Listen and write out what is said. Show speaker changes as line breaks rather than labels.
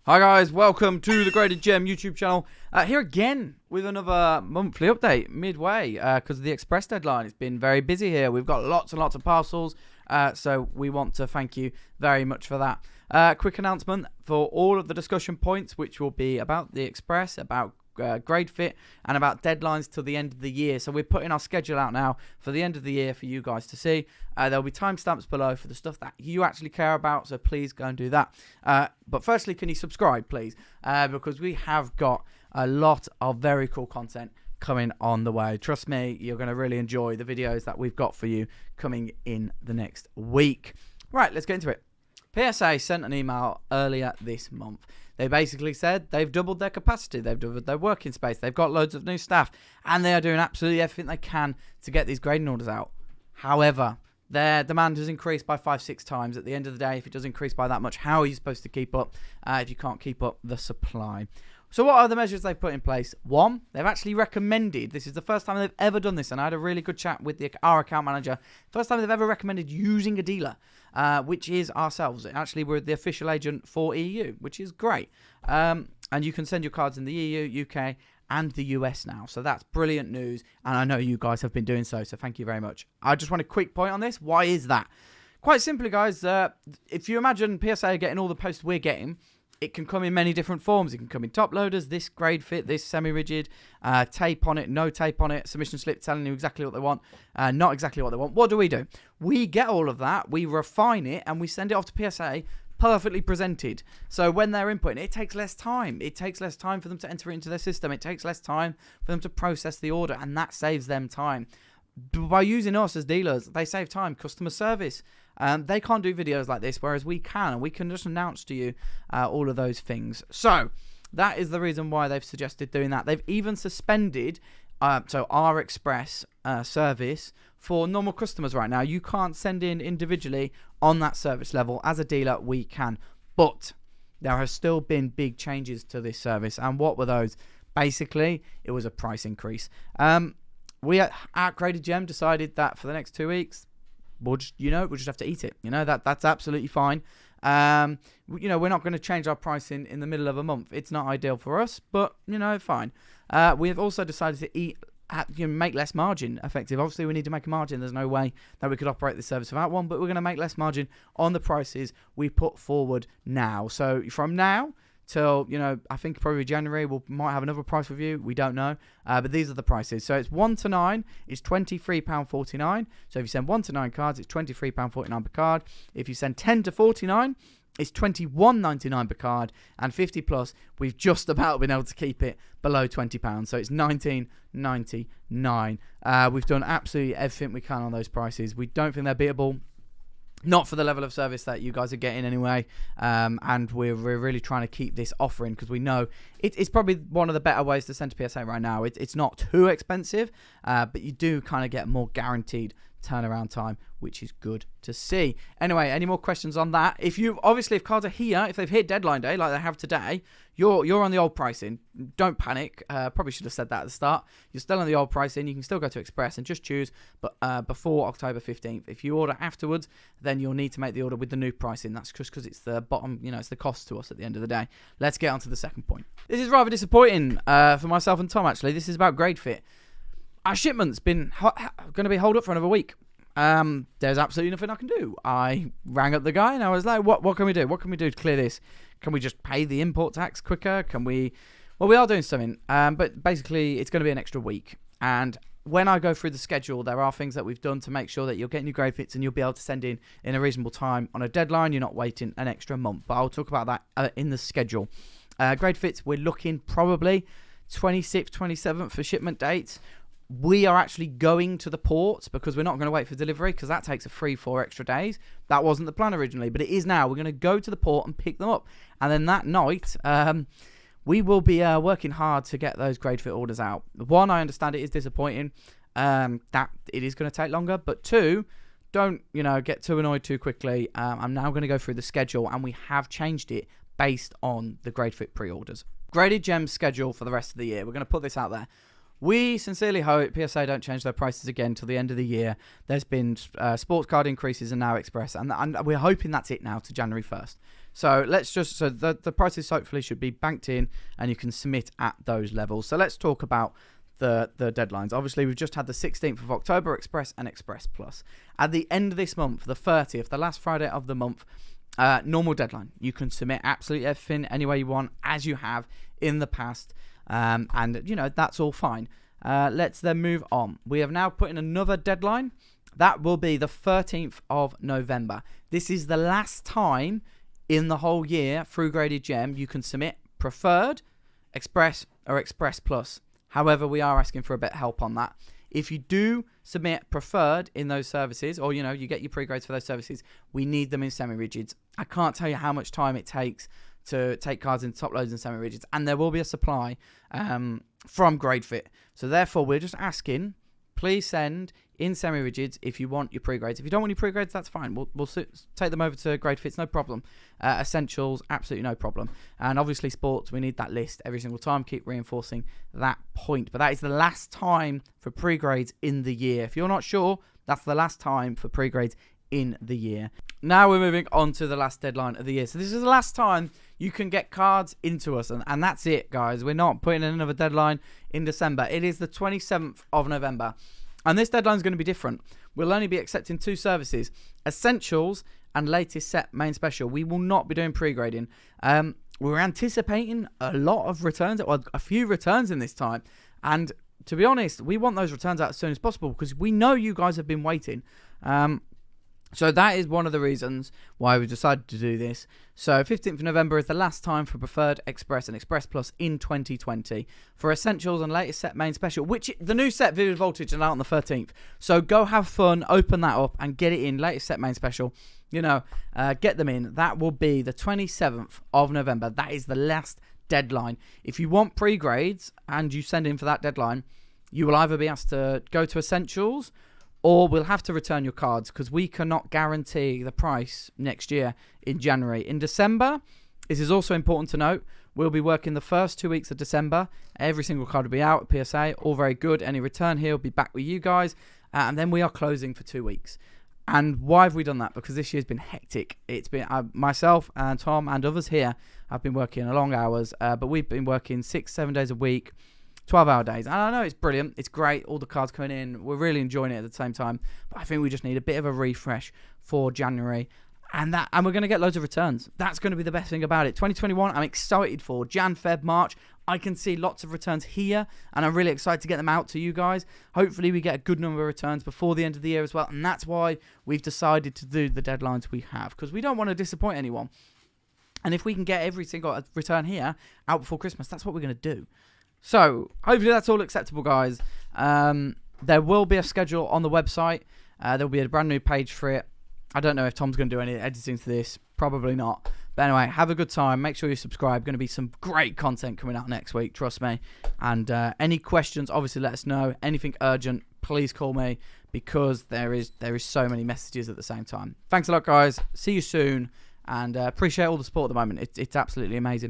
Hi guys, welcome to the GradedGem YouTube channel. Here again with another monthly update midway because of the express deadline. It's been very busy here. We've got lots and lots of parcels, so we want to thank you very much for that. Quick announcement for all of the discussion points, which will be about the express, about GradeFit, and about deadlines till the end of the year. So we're putting our schedule out now for the end of the year for you guys to see. There'll be timestamps below for the stuff that you actually care about, so please go and do that. But firstly, can you subscribe, please? Because we have got a lot of very cool content coming on the way. Trust me, you're going to really enjoy the videos that we've got for you coming in the next week. Right, let's get into it. PSA sent an email earlier this month. They basically said they've doubled their capacity, they've doubled their working space, they've got loads of new staff, and they are doing absolutely everything they can to get these grading orders out. However, their demand has increased by 5-6 times. At the end of the day, if it does increase by that much, how are you supposed to keep up if you can't keep up the supply? So what are the measures they've put in place? One, they've actually recommended, this is the first time they've ever done this, and I had a really good chat with our account manager, first time they've ever recommended using a dealer, which is ourselves. Actually, we're the official agent for EU, which is great. And you can send your cards in the EU, UK, and the US now. So that's brilliant news, and I know you guys have been doing so thank you very much. I just want a quick point on this. Why is that? Quite simply, guys, if you imagine PSA getting all the posts we're getting, it can come in many different forms. It can come in top loaders, this GradeFit, this semi-rigid, tape on it, no tape on it, submission slip telling you exactly what they want, not exactly what they want. What do? We get all of that, we refine it, and we send it off to PSA perfectly presented. So when they're inputting, it takes less time. It takes less time for them to enter it into their system. It takes less time for them to process the order, and that saves them time. By using us as dealers, they save time. Customer service, they can't do videos like this, whereas we can, and we can just announce to you all of those things. So that is the reason why they've suggested doing that. They've even suspended our express service for normal customers right now. You can't send in individually on that service level. As a dealer, we can, but there have still been big changes to this service. And what were those? Basically, it was a price increase. We at GradedGem decided that for the next 2 weeks, we'll just have to eat it. That's absolutely fine. We're not going to change our pricing in the middle of a month. It's not ideal for us, but fine. We have also decided to make less margin effective. Obviously, we need to make a margin. There's no way that we could operate this service without one, but we're going to make less margin on the prices we put forward now. So from now till, I think probably January, we might have another price review. We don't know. But these are the prices. So it's 1 to 9 is £23.49. So if you send 1 to 9 cards, it's £23.49 per card. If you send 10 to 49, it's £21.99 per card. And 50 plus, we've just about been able to keep it below £20. So it's £19.99. We've done absolutely everything we can on those prices. We don't think they're beatable. Not for the level of service that you guys are getting anyway, and we're really trying to keep this offering because we know it's probably one of the better ways to send to PSA right now. It's not too expensive, but you do kind of get more guaranteed turnaround time, which is good to see. Anyway, any more questions on that? If cards are here, if they've hit deadline day like they have today, you're on the old pricing. Don't panic. Probably should have said that at the start. You're still on the old pricing. You can still go to Express and just choose, but before October 15th. If you order afterwards, then you'll need to make the order with the new pricing. That's just because it's the bottom, it's the cost to us at the end of the day. Let's get on to the second point. This is rather disappointing for myself and Tom, actually. This is about GradeFit. Our shipment's been going to be held up for another week. There's absolutely nothing I can do. I rang up the guy and I was like, what can we do? What can we do to clear this? Can we just pay the import tax quicker? We are doing something. But basically, it's going to be an extra week. And when I go through the schedule, there are things that we've done to make sure that you're getting your GradeFits and you'll be able to send in a reasonable time on a deadline. You're not waiting an extra month. But I'll talk about that in the schedule. GradeFits, we're looking probably 26th, 27th for shipment dates. We are actually going to the port because we're not going to wait for delivery because that takes 3-4 extra days. That wasn't the plan originally, but it is now. We're going to go to the port and pick them up. And then that night, we will be working hard to get those GradeFit orders out. One, I understand it is disappointing that it is going to take longer. But two, don't get too annoyed too quickly. I'm now going to go through the schedule, and we have changed it based on the GradeFit pre-orders. GradedGem's schedule for the rest of the year. We're going to put this out there. We sincerely hope PSA don't change their prices again till the end of the year. There's been sports card increases and now Express, and we're hoping that's it now to January 1st. So let's just, so the prices hopefully should be banked in and you can submit at those levels. So let's talk about the deadlines. Obviously, we've just had the 16th of October Express and Express Plus. At the end of this month, the 30th, the last Friday of the month, normal deadline. You can submit absolutely everything any way you want, as you have in the past, and that's all fine. Let's then move on. We have now put in another deadline. That will be the 13th of November. This is the last time in the whole year through GradedGem you can submit Preferred, Express, or Express Plus. However, we are asking for a bit of help on that. If you do submit Preferred in those services, or you get your pre-grades for those services, we need them in semi-rigids. I can't tell you how much time it takes to take cards in top loads and semi-rigids, and there will be a supply from GradeFit. So therefore, we're just asking, please send in semi-rigids if you want your pre-grades. If you don't want your pre-grades, that's fine. We'll take them over to GradeFits, no problem. Essentials, absolutely no problem. And obviously sports, we need that list every single time. Keep reinforcing that point. But that is the last time for pre-grades in the year. If you're not sure, that's the last time for pre-grades in the year. Now we're moving on to the last deadline of the year. So this is the last time you can get cards into us. And that's it, guys. We're not putting in another deadline in December. It is the 27th of November. And this deadline is going to be different. We'll only be accepting 2 services, Essentials and Latest Set Main Special. We will not be doing pre-grading. We're anticipating a lot of returns, or a few returns in this time. And to be honest, we want those returns out as soon as possible because we know you guys have been waiting. So that is one of the reasons why we decided to do this. So 15th of November is the last time for Preferred, Express, and Express Plus in 2020. For Essentials and Latest Set Main Special, which the new set Vivid Voltage is out on the 13th. So go have fun, open that up, and get it in. Latest Set Main Special, get them in. That will be the 27th of November. That is the last deadline. If you want pre-grades and you send in for that deadline, you will either be asked to go to Essentials, or we'll have to return your cards because we cannot guarantee the price next year in January. In December, this is also important to note, we'll be working the first 2 weeks of December. Every single card will be out at PSA, all very good. Any return here will be back with you guys. And then we are closing for 2 weeks. And why have we done that? Because this year's been hectic. It's been myself and Tom and others here have been working long hours, but we've been working 6-7 days a week. 12-hour days. And I know it's brilliant. It's great. All the cards coming in. We're really enjoying it at the same time. But I think we just need a bit of a refresh for January. And we're going to get loads of returns. That's going to be the best thing about it. 2021, I'm excited for. Jan, Feb, March. I can see lots of returns here. And I'm really excited to get them out to you guys. Hopefully we get a good number of returns before the end of the year as well. And that's why we've decided to do the deadlines we have. Because we don't want to disappoint anyone. And if we can get every single return here out before Christmas, that's what we're going to do. So, hopefully that's all acceptable, guys. There will be a schedule on the website. There will be a brand new page for it. I don't know if Tom's going to do any editing to this. Probably not. But anyway, have a good time. Make sure you subscribe. Going to be some great content coming out next week. Trust me. And any questions, obviously let us know. Anything urgent, please call me. Because there is so many messages at the same time. Thanks a lot, guys. See you soon. And appreciate all the support at the moment. It's absolutely amazing.